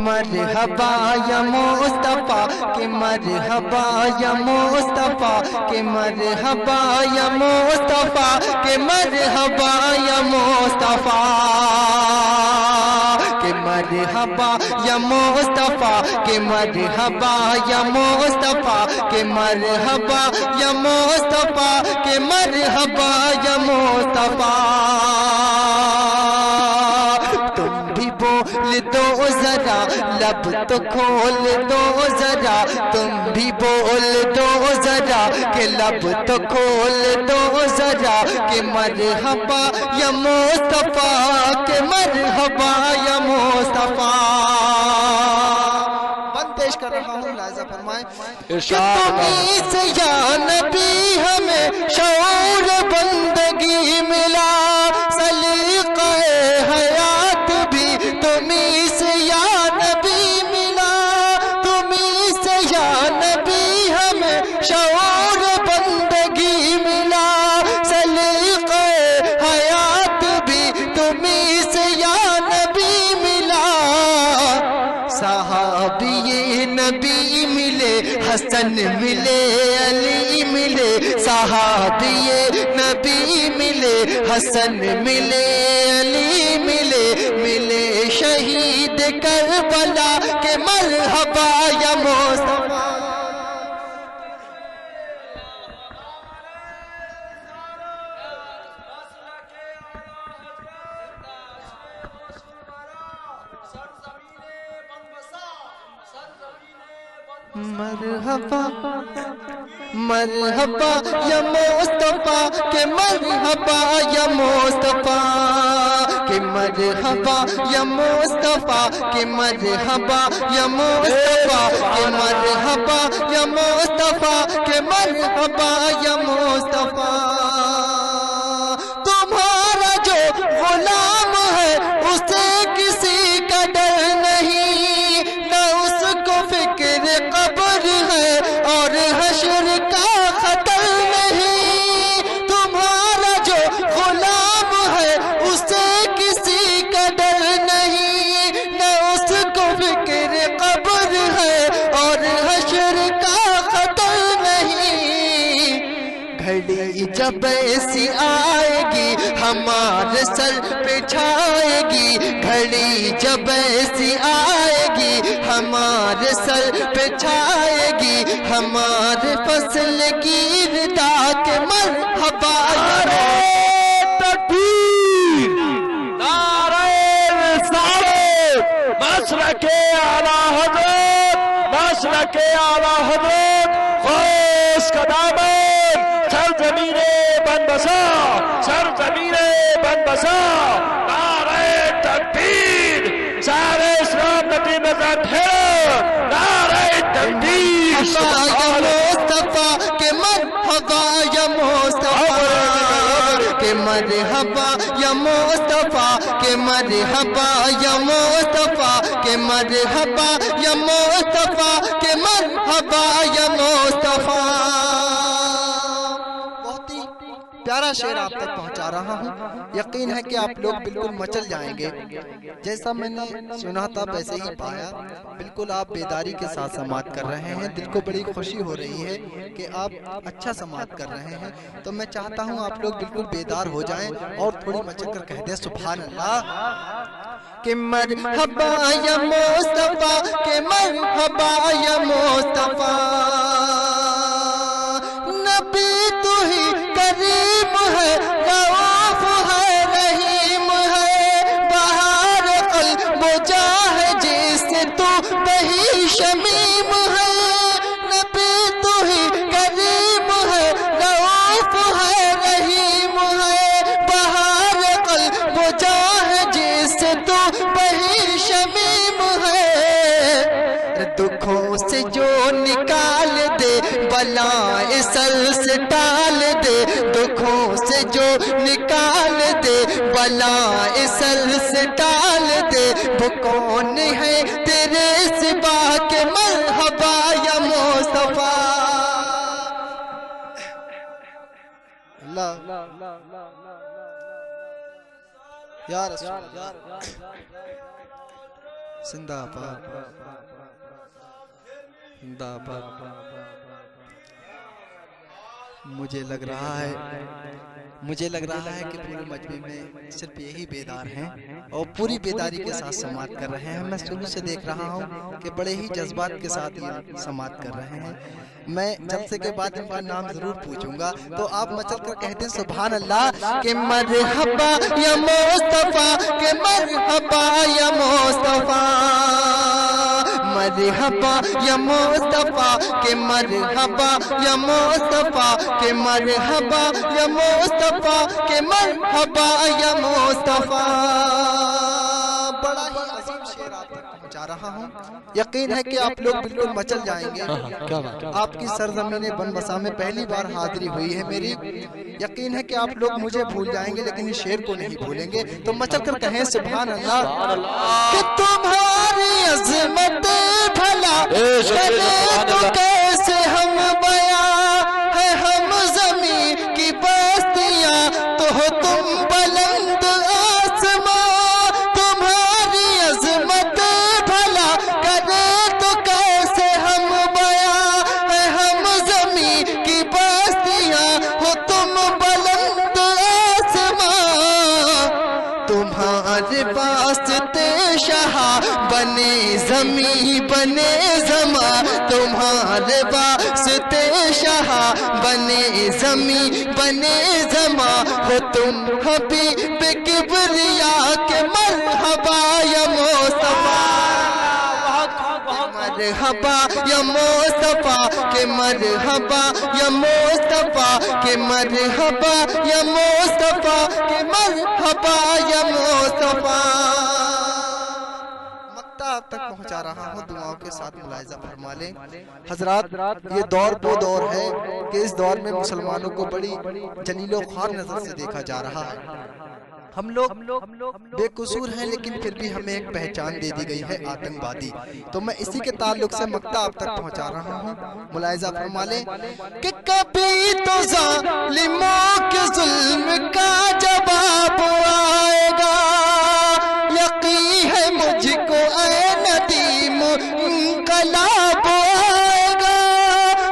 مرحبا یا مصطفیٰ کہ مرحبا یا مصطفیٰ کہ مرحبا یا مصطفیٰ کہ مرحبا یا مصطفیٰ کہ مرحبا یا مصطفیٰ کہ مرحبا یا مصطفیٰ کہ مرحبا یا مصطفیٰ کہ مرحبا یا مصطفیٰ تم بھی بول دو ذرا لب تو کھول دو ذرا تم بھی بول دو ذرا کہ لب تو کھول دو ذرا کہ مرحبا یا مصطفیٰ کہ مرحبا یا مصطفیٰ بند پیش کر رہا ہوں لازہ فرمائیں کہ تمہیں سے یا نبی ہمیں شعور بندگی ملا سلیقہ حیات بھی تمہیں سے یا نبی ملا تمہیں سے یا نبی ہمیں شعور بندگی ملا سلیقہ حیات بھی تمہیں سے یا نبی ملا صحابی نبی ملے حسن ملے علی ملے صحابی نبی ملے حسن ملے علی ملے ملے شہید کربلا کہ مرحبا یا مصطفیٰ مرحبا مرحبا یا مصطفیٰ کہ مرحبا یا مصطفیٰ کہ مرحبا یا مصطفیٰ کہ مرحبا یا مصطفیٰ کہ مرحبا یا مصطفیٰ کہ مرحبا یا مصطفیٰ تمہارا جو غلام ہے اسے کسی کا ڈر نہیں نہ اس کو فکر قبر ہے اور حشر کا خطر نہیں تمہارا جو غلام ہے اسے کسی کا ڈر نہیں نہ اس کو فکر قبر ہے اور حشر کا خطر نہیں گھڑی جب ایسی آئے گی ہمارے سر پہ چھائے گی گھڑی جب ایسی آئے گی ہمارے سر پہ چھائے گی ہمارے فصل کی ردا کے مرحبا تکبیر نعرہ رسالت مسلک اعلی حضرت مسلک اعلی حضرت غوث کا دامن سرزمین بن بسا سرزمین بن بسا نعرہ تکبیر سارے اسلام نبی مذہب ہے نعرہ تکبیر مصطفیٰ کہ مرحبا یا مصطفیٰ کہ مرحبا یا مصطفیٰ کہ مرحبا یا مصطفیٰ کہ مرحبا یا مصطفیٰ کہ مرحبا یا مصطفیٰ پیارا شعر آپ تک پہنچا رہا ہوں یقین ہے کہ آپ لوگ بالکل مچل جائیں گے جیسا میں نے سنا تھا ویسے ہی پایا بالکل آپ بیداری کے ساتھ سماعت کر رہے ہیں دل کو بڑی خوشی ہو رہی ہے کہ آپ اچھا سماعت کر رہے ہیں تو میں چاہتا ہوں آپ لوگ بالکل بیدار ہو جائیں اور تھوڑی مچل کر کہہ دیں سبحان اللہ کہ مرحبا یا مصطفیٰ کہ مرحبا یا مصطفیٰ نبی تو ہی کریم ہے رؤوف ہے رحیم ہے بہار قلب و جاہ جس تو بہی شمیم ہے نبی تو ہی کریم ہے رؤوف ہے رحیم ہے بہار قلب و جاہ جس تو بہی شمیم ہے دکھوں سے جو نکال دے بلائیں سر سے ٹال دے دکھوں سے جو نکال دے بلائیں سر سے ٹال دے وہ کون ہے تیرے سوا کے مرحبا یا مصطفیٰ اللہ یا رسول اللہ زندہ باد زندہ باد۔ مجھے لگ رہا ہے کہ پورے مجمع میں صرف یہی بیدار ہیں اور پوری بیداری کے ساتھ سماعت کر رہے ہیں۔ میں شروع سے دیکھ رہا ہوں کہ بڑے ہی جذبات کے ساتھ یہ سماعت کر رہے ہیں۔ میں جلسے کے بعد ان کا نام ضرور پوچھوں گا، تو آپ مچل کر کہتے ہیں سبحان اللہ کہ مرحبا یا مصطفیٰ، کہ مرحبا یا مصطفیٰ، مرحبا یا مصطفیٰ، کہ مرحبا یا مصطفیٰ، کہ مرحبا یا مصطفیٰ، کہ مرحبا یا مصطفیٰ۔ بڑا ہی عظیم شعر آپ تک پہنچا رہا ہوں، یقین ہے کہ آپ لوگ بالکل مچل جائیں گے۔ آپ کی سرزمین بن بسا میں پہلی بار حاضری ہوئی ہے میری، یقین ہے کہ آپ لوگ مجھے بھول جائیں گے لیکن اس شعر کو نہیں بھولیں گے، تو مچل کر کہیں سبحان اللہ کہ تمہاری عظمت بھلا کرے تو کیسے ہم بیاں، ہے ہم زمین کی بستیاں تو ہو تم بلند آسمان، تمہاری عظمت بھلا کرے تو کیسے ہم بیاں، ہے ہم زمین کی بستیاں ہو تم بلند آسمان، تمہارے واسطے شاہ بنے زمین بنے زمان، تمہارے واسطے شاہ بنے زمین بنے زمان، ہو تم حبیب کبریا کے مرحبا یا مصطفیٰ، مرحبا یا مصطفیٰ، کہ مرحبا یا مصطفیٰ، کہ مرحبا یا مصطفیٰ، کہ مرحبا یا مصطفیٰ۔ آپ تک پہنچا رہا ہوں، دعاؤں کے ساتھ ملاحظہ فرما لیں حضرات۔ یہ دور وہ دور ہے کہ اس دور میں مسلمانوں کو بڑی جلیل و خوار نظر سے دیکھا جا رہا ہے۔ ہم لوگ بے قصور ہیں لیکن پھر بھی ہمیں ایک پہچان دے دی گئی ہے آتنکوادی، تو میں اسی کے تعلق سے مقطع آپ تک پہنچا رہا ہوں، ملاحظہ فرما لیں کہ کبھی تو ظالموں کے ظلم کا جواب آئے گا، یقین ہے مجھ کو اے ندیم انقلاب آئے گا،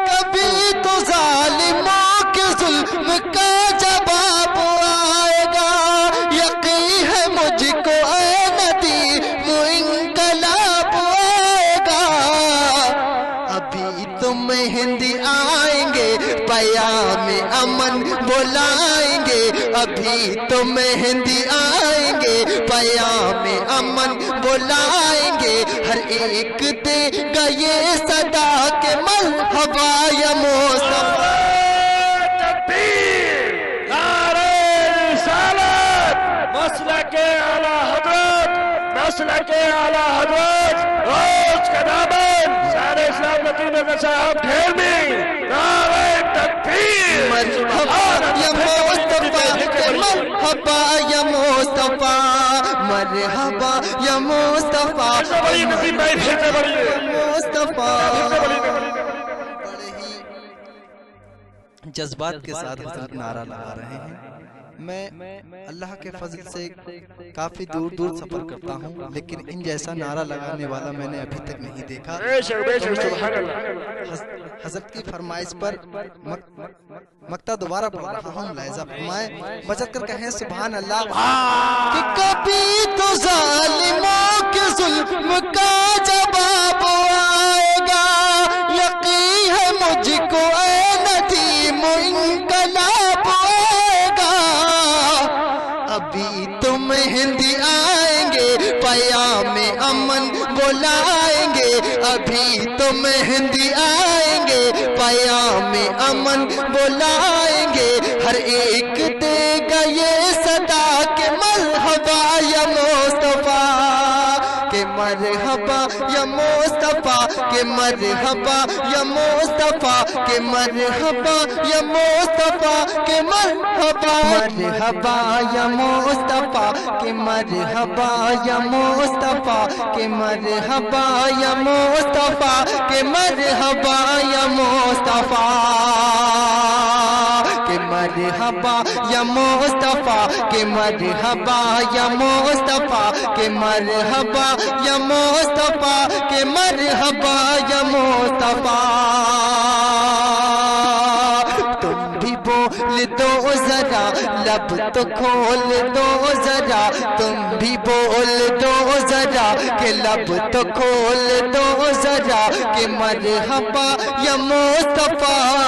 کبھی تو ظالموں کے ظلم کا جواب آئے گا، یقین ہے مجھ کو اے ندیم انقلاب آئے گا، ابھی تو مہندی آئیں گے پیام امن بلائیں گے، ابھی تو مہندی آئیں گے پیام امن بلائیں گے، ہر ایک دے گا یہ صدا کہ مرحبا یا مصطفیٰ۔ تکبیر، نعرہ رسالت، مسلک اعلیٰ حضرت، مسلک اعلیٰ حضرت، روز کا دامن شہر اسلام نقیب صاحب ڈھیرمی، نعرہ تکبیر، مرحبا یا مصطفیٰ، کہ مرحبا یا مصطفیٰ، مرحبا یا مصطفیٰ، مصطفیٰ۔ بڑے ہی جذبات کے ساتھ حضرت نعرہ لگا رہے ہیں۔ میں اللہ کے فضل سے کافی دور دور سفر کرتا ہوں لیکن ان جیسا نعرہ لگانے والا میں نے ابھی تک نہیں دیکھا۔ حضرت کی فرمائش پر مقطع دوبارہ پڑھ رہا ہوں، لہذا فرمائے بچت کر کہیں سبحان اللہ کہ کبھی تو ظالموں کے ظلم کا جواب آئے گا، یقین ہے مجھ کو اے ندیم انقلاب آئے گا، ابھی تو مہندی آئیں گے پیام امن بلائیں گے، ابھی تو مہندی آئیں گے پیام امن بلائیں گے، ہر ایک دے گا یہ صدا کہ مرحبا یا مصطفیٰ، کہ مرحبا یا مصطفیٰ، کہ مرحبا یا مصطفیٰ، کہ مرحبا یا مصطفیٰ، کہ مرحبا، مرحبا یا مصطفیٰ، کہ مرحبا یا مصطفیٰ، کہ مرحبا یا مصطفیٰ، کہ مرحبا یا مصطفیٰ، کہ مرحبا یا مصطفیٰ کہ مرحبا یا مصطفیٰ کہ مرحبا یا مصطفیٰ کہ مرحبا یا مصطفیٰ تم بھی بول دو ذرا لب تو کھول دو ذرا تم بھی بول دو ذرا کہ لب تو کھول دو ذرا کہ مرحبا یا مصطفیٰ